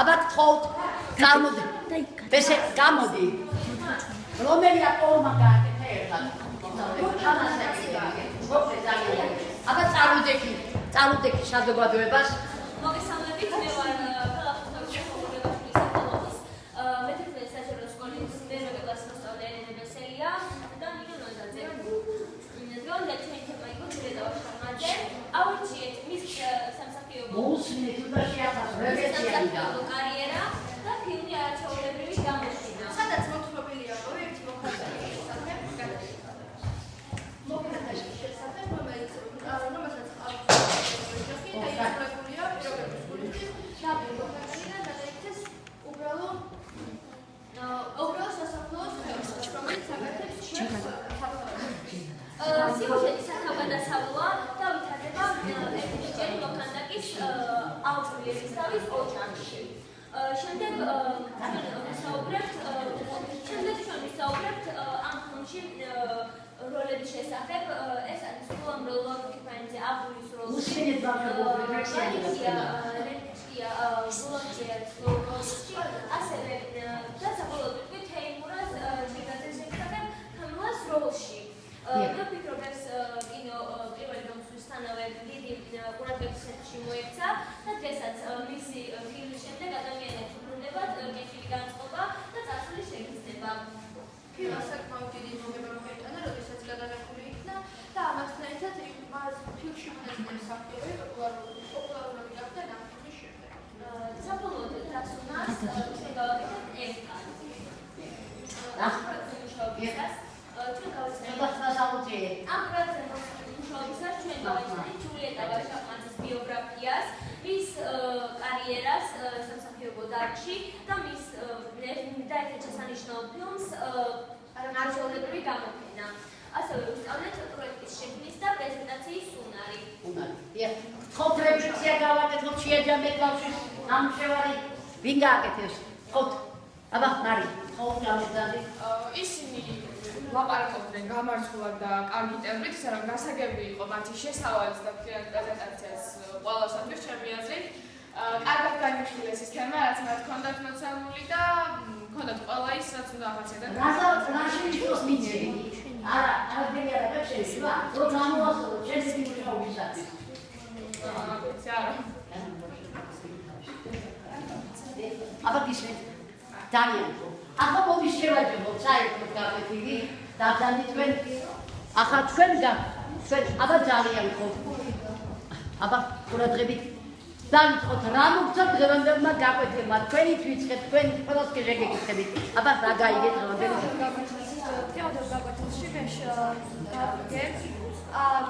აბა გთხოვთ, გამოდი. ესე გამოდი. რომელია ყოლმა გააკეთა ერთად. აბა წარუდექი საზოგადოებას. მოგესალმებით, მე ვარ ქალაქ ხუთაურის სახელობის მეთერთმეტე საჯარო სკოლის მერვე კლასის მოსწავლე ნებესელია და ნინო ნოზაძე. დღევანდელი ჩვენი თემა იყო ჯულია ვაშხამაძე. ავირჩიეთ მის სამსახიობო კარიერა და ფილმი არაჩვეულებრივი გამოჩინა. სადაც მოთხრობილია პროექტი მოხატული შესახებ შესახებ რომელსაც დაიწყებულია პირობების გულით და დაიწყეს უბრალო სასოფლო ხელს, რომელიც აკეთებს ჩვენს სიუჟეტის ახალგაზრდა და ვითარდება ეთნიკელი მოქანდაკის ალტვიერის თავის ოჯახში. შემდეგ ჩვენ ვისაუბრებთ ამ ფილმში როლების შესახებ. ეს არის უამრავ კიპანზე აბულის როლი. ასევე და საბოლოოდ ვიტყვით თეიმურაზ ჯიგაძეს შესახებ თამლას როლში. და ვფიქრობ, ეს კინო პირველი გამოსვლისთანავე დიდი ყურადღების ცენტრში მოექცა და დღესაც მისი ფილმის შემდეგ ადამიანებს უბრუნდებათ კეთილი განწყობა და წარსულის შეგრძნება. ფილმმა საკმაოდ დიდი მოგება მოიტანა, როდესაც გადაღებული იქნა და ამასთან ერთად მას ფილმში მონაწილეობის აქტიები პოპულარული გახდა ამ ფილმის შემდეგ. საბოლოოდ დასუნას ჩვენ გავაკეთებთ ეს კადრი. ამ პროექტის მუშაობისას ჩვენ გავაკეთეთ ჯულიეტა ვაშხამაძის ბიოგრაფიას, მის კარიერას სამსახიობო დარგში და მის ერთ შესანიშნავ ფილმს არაჩვეულებრივი გამოფენა. ასევე ვისწავლეთ პროექტის შექმნის და პრეზენტაციის უნარი. გთხოვთ რეპეტიცია გავაკეთოთ შეაჯამეთ ბავშვის ნამუშევარი. ვინ გააკეთებს? გთხოვთ. აბა, მარი, გთხოვთ გამოდადი. ისინი ლაპარაკობდნენ გამართულად და კარგი ტემბრით, ისე რომ გასაგები იყო მათი შესავალიც და პრეზენტაციას ყველასათვის ჩემი აზრით. კარგად განიხილეს ის თემა, რაც მათ ჰქონდათ მოცემული და ჰქონდათ ყველა ის, რაც უნდა ახასიათებდეთ. რაში მიწოს მიცემი? არაფერი არ შეშვა, რომ გამოასწოროთ შენი მუშაობისათვის. არა. აბა გისმენთ. ძალიან. ახლა მოვიშევაჯებოთ საერთოდ გაკვეთილი და თქვენ ახლა ჩვენ აბა ძალიან ხო. აბა ყურადღებით დავიწყოთ რა მოგწონთ დღევანდელმა გაკვეთილმა. თქვენით ვიწყებთ, თქვენ ყველას კი შეგეკითხებით. აბა რა გაიგეთ დღევანდელი? თეოდორ გაკვეთილში მე გავიგე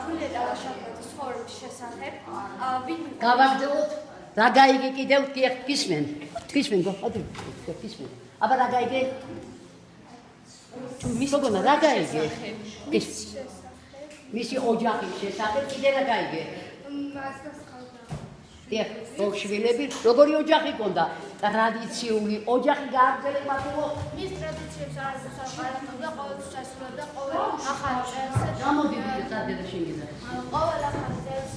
ჯულიეტა ვაშხამაძის ცხოვრების შესახებ. გავაგრძელოთ. რა გაიგე კიდევ გისმენ? გისმენ გოხატი? გისმენ. აბა რა გაიგე? მისოგონა რა გაიგე? მისი ოჯახის შესახებ კიდე რა გაიგე? დიახ, ბავშვები, როგორი ოჯახი ჰქონდა? ტრადიციული ოჯახი გააგრძელება თუ მის ტრადიციებს არ ასახავდა, ყოველთვის ასრულებდა ყოველ ახალ წელს. გამოდი სადედა შეგიძლია. ყოველ ახალ წელს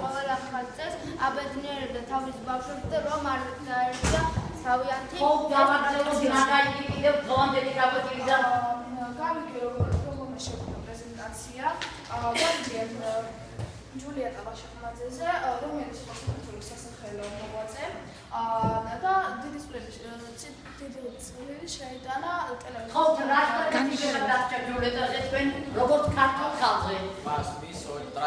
ყოველ ახალ წელს აბედნიერებდა თავის ბავშვებს და რომ არ დაერჩა თავიანთი. გავაგრძელოთ რა გაიგე კიდევ დღევანდელი გაკვეთილიდან? გავიგე როგორ შექმნა პრეზენტაცია. გავიგე ჯულიეტა ვაშხამაძეზე, რომელიც საქართველოს სასახლეო მოღვაწე და დიდი წვლილი შეიტანა ტელევიზიაში. ხო, რა განიხილება დარჩა ჯულიეტაზე თქვენ როგორც ქართულ ხალხზე?